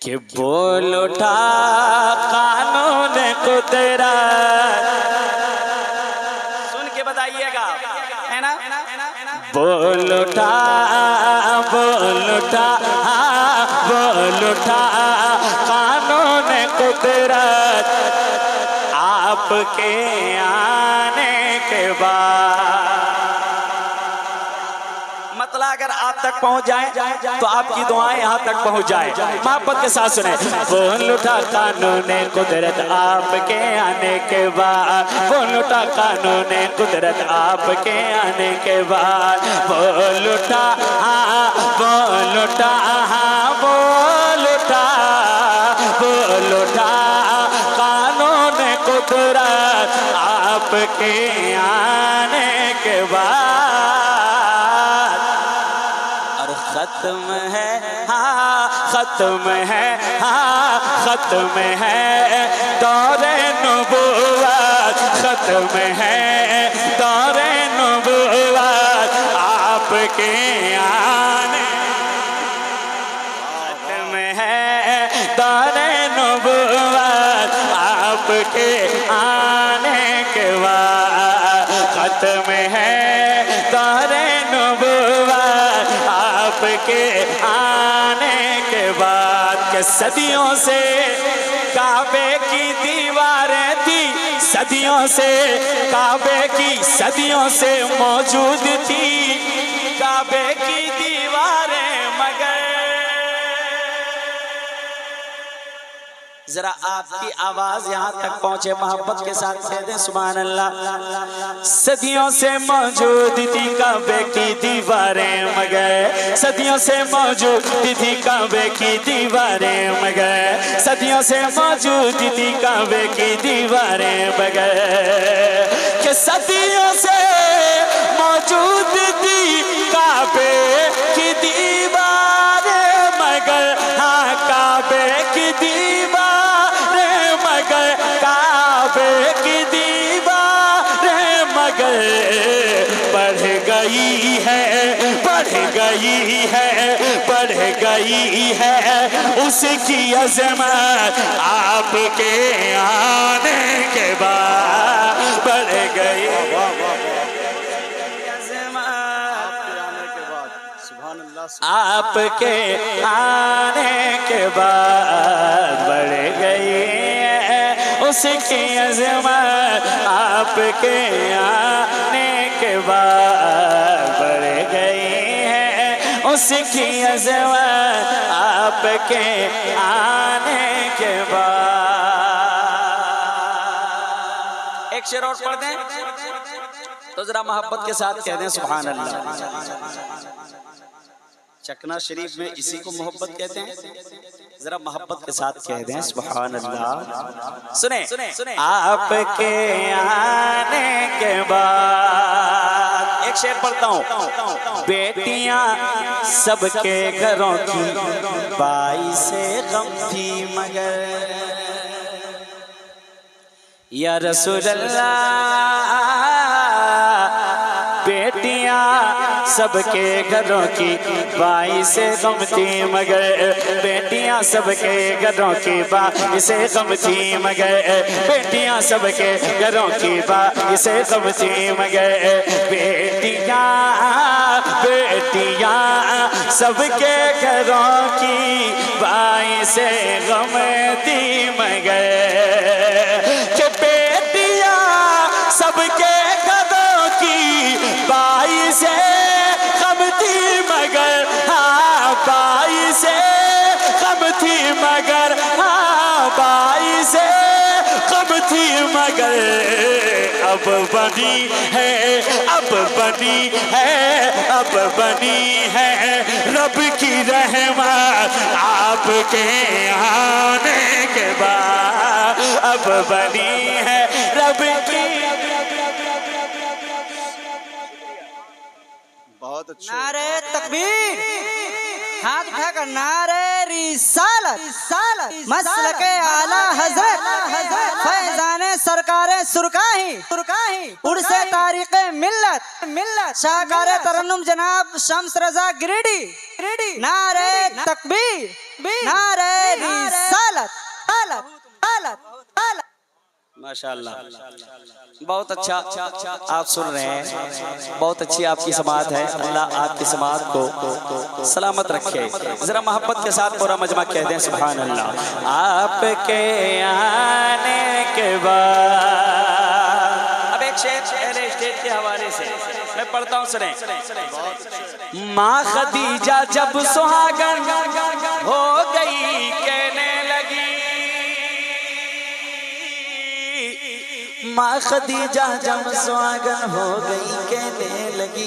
कि बोल उठा कानून कुदरत, सुन के बताइएगा, है ना? बोल उठा, बोल उठा, बोल उठा कानून कुदरत, आपके आने के बाद। मतलब अगर आप तक पहुंच जाए तो आपकी दुआएं यहाँ तक पहुंच जाए। मोहब्बत के साथ सुने। बोल उठा कानून कुदरत आपके आने के बाद, बोल उठा कानून कुदरत आपके आने के बाद। बोल उठा, बोल उठा, बोल उठा, बोल उठा कानून कुदरत आपके आने के बाद। खत्म है, हाँ खत्म है, हाँ खत्म है दौरे नबुव्वत, खत्म है दौरे नबुव्वत आपके आने, खत्म है दौरे नबुव्वत आपके आने के बाद। खत्म है दौरे नबुव्वत आपके आने के बाद। के सदियों से काबे की दीवारें थी, सदियों से काबे की, सदियों से मौजूद थी काबे की दीवारें, मगर जरा आपकी आवाज यहाँ तक पहुंचे, मोहब्बत के साथ कह दें सुभान अल्लाह। सदियों से मौजूद थी काबे की दीवारें, मगर सदियों से मौजूद थी काबे की दीवारें, मगर सदियों से मौजूद थी काबे की दीवारें, मगर कि सदियों से मौजूद थी काबे की दीवारें, मगर हाँ काबे की दीवारें, मगर काबे की दीवारें, मगर बढ़ गई है, बढ़ गई है, बढ़ गई है उसकी अज़मत आपके आने के बाद। बढ़ गई आपके आने के बाद, बढ़ गई है उसकी अज़मत आपके आने के बाद। बढ़ गई है उसकी अज़मत आपके आने के बाद। एक शेर और पढ़ दें तो जरा मोहब्बत के साथ कह दें सुभान अल्लाह। चकना शरीफ में इसी को मोहब्बत कहते हैं, जरा मोहब्बत के साथ कह दें सुभान अल्लाह। सुने आपके आने के बाद एक शेर पढ़ता हूँ। बेटियां सबके घरों की बाई से गम थी, मगर या रसूल अल्लाह बेटियां सबके घरों की बाई से गम थी, मगर बेटियां सबके घरों की बाई से गम थी, मगर बेटियां सबके घरों की बाई से गम थी, मगर बेटियां बेटियां सबके घरों की बाई से गम थी, मगर कि बेटियां सबके घरों की बाई से गम थी, मगर हाँ बाई से गम थी, मगर हाँ बाई से गम थी, मगर अब बनी है, अब बनी है, अब बनी है रब की रहमत आपके आने के बाद। अब बनी है रब की। बहुत अच्छा। नारे तकबीर, हाथ उठाकर नारे रिसालत मसलके आला हजरत फैजाने सरकारे सुरकाही उर्से तारीक़े मिल्लत शाहकारे तरन्नुम जनाब शम्स रजा गिरिडी नारे तकबीर नारे रिसालत माशाअल्लाह, बहुत अच्छा आप सुन रहे हैं, बहुत अच्छी आपकी समात है। अल्लाह आपकी समात को सलामत रखे। जरा मोहब्बत के साथ पूरा मजमा कह दें सुभान अल्लाह। आपके आने के बाद अब एक शेर पहले स्टेज के हवाले से मैं पढ़ता हूँ, सुने। माँ खदीजा जब सुहागन हो गई कहने लगी, माँ खदीजा जब सुहागन हो गई कहने लगी।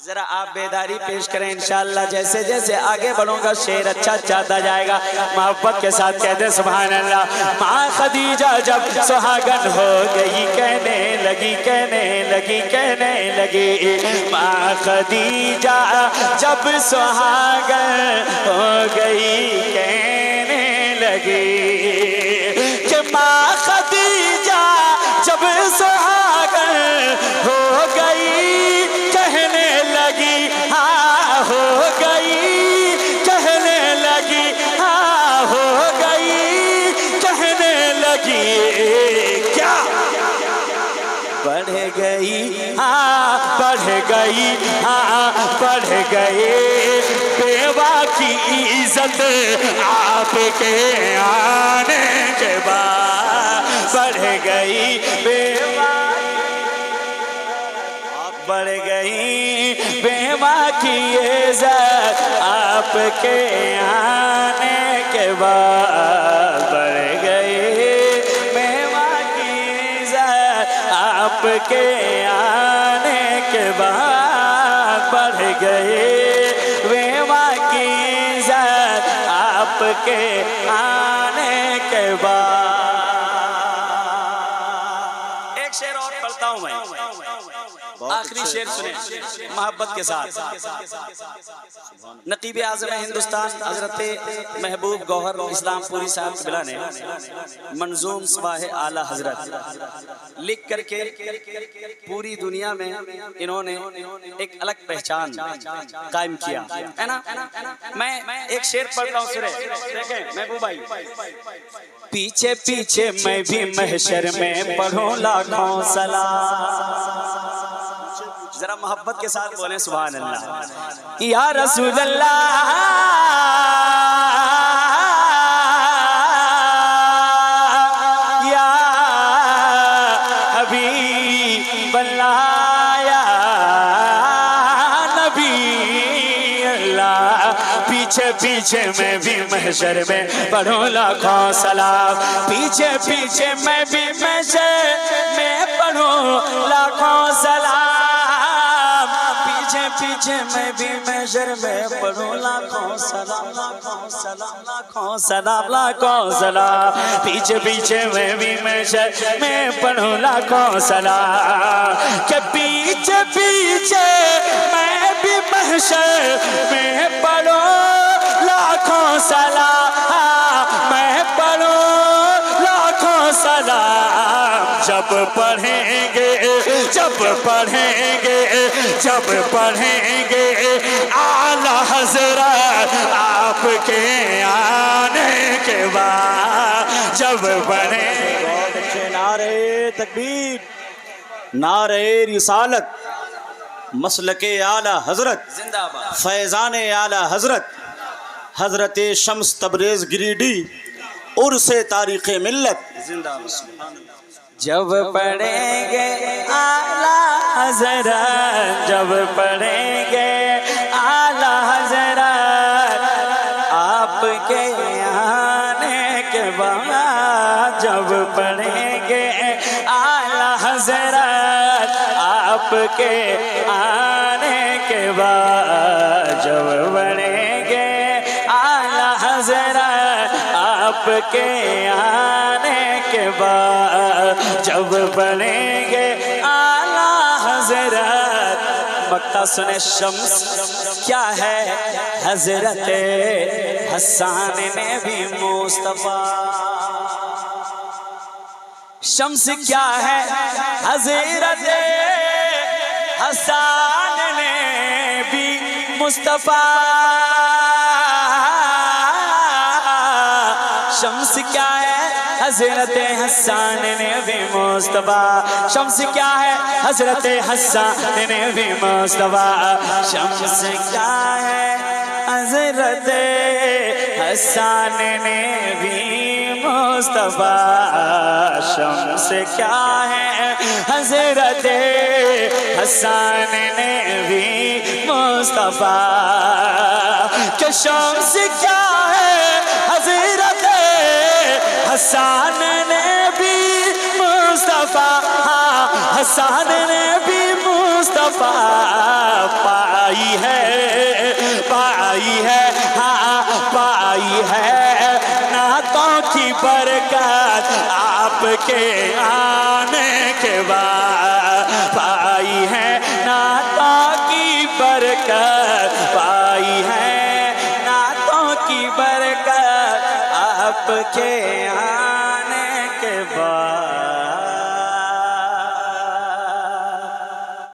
जरा आप बेदारी पेश करें इंशाअल्लाह। जैसे जैसे आगे बढ़ूंगा शेर अच्छा चाहता जाएगा। मोहब्बत के साथ कहते सुभान अल्लाह। माँ खदीजा जब सुहागन हो गई कहने लगी। माँ खदीजा जब सुहागन हो गई कहने लगी कि माँ खदीजा जब सुहागन हो गई कहने लगी, हाँ हो गई कहने लगी, हाँ हो गई कहने लगी। क्या बढ़ गई, हाँ बढ़ गई, हाँ बढ़ गए बेवा की इज्जत आपके आने के बाद। बढ़ गई बेवा, बढ़ गई बेवा की इज्जत आपके आने के बाद। बढ़ गई बेवा की इज्जत आपके आने के बाद। बढ़ गए बेवा की इज्जत आपके आने के बाद। एक शेर और पढ़ता हूँ मैं, आखिरी शेर सुने मोहब्बत के साथ। नकीब आज़म हिंदुस्तान हजरत महबूब गौहर इस्लामपुरी साहब बिला ने मंजूम सवाहे आला हजरत लिख करके पूरी दुनिया में इन्होंने एक अलग पहचान कायम किया है ना। मैं एक शेर पढ़ रहा हूँ, सुने देखें महबूब भाई। पीछे पीछे मैं भी महशर में पढ़ूं लाखों सलाम। जरा मोहब्बत के साथ बोले सुभान अल्लाह। या रसूल अल्लाह, या हबीब अल्लाह, या नबी अल्लाह। पीछे पीछे मैं भी महशर में पढ़ूं लाखों सलाम। पीछे पीछे मैं भी महशर में पढ़ूं लाखों सलाम। पीछे मैं भी महशर में पढ़ूं लाखों सलाम, लाखों सलाम, लाखों सलाम, लाखों सलाम। पीछे पीछे मैं भी महशर में पढ़ूं लाखों सलाम। के पीछे पीछे मैं भी महशर में पढ़ूं लाखों सलाम। मैं पढ़ूं लाखों सलाम। जब पढ़ेंगे आला हज़रत आपके आने के बाद। जब पढ़ेंगे नारे तकबीर, नारे रिसालत, मसलके आला हजरत, जिंदाबाद, फैजाने आला हजरत, हजरत शम्स तबरेज़ गिरिडी, उर्से तारीख़े मिल्लत, जिंदाबाद। जब पढ़ेंगे आला हज़रत, जब पढ़ेंगे आला हज़रत आपके आने के बाद। जब पढ़ेंगे आला हज़रत आपके आने के बाद। जब पढ़ेंगे आला हज़रत आपके आने के बाद। जब पढ़ेंगे आला मक्ता सुने शम्स क्या है हजरत हसन ने भी मुस्तफा शम्स क्या है हजरत हसन ने भी मुस्तफा शम्स क्या है हजरत हसन ने भी मुस्तफा शम्स क्या है हजरत हसन ने भी मुस्तफा शम्स क्या है हजरत हसन ने भी मुस्तफा शम्स क्या है हजरत हसन ने भी मुस्तफा कि शम्स क्या है हजरत हसन ने भी मुस्तफा हसन ने भी मुस्तफा पाई है हाँ पाई है नातों की बरकत आपके आने के बाद पाई है नातों की बरकत पाई है नातों की बरकत आपके आने के बाद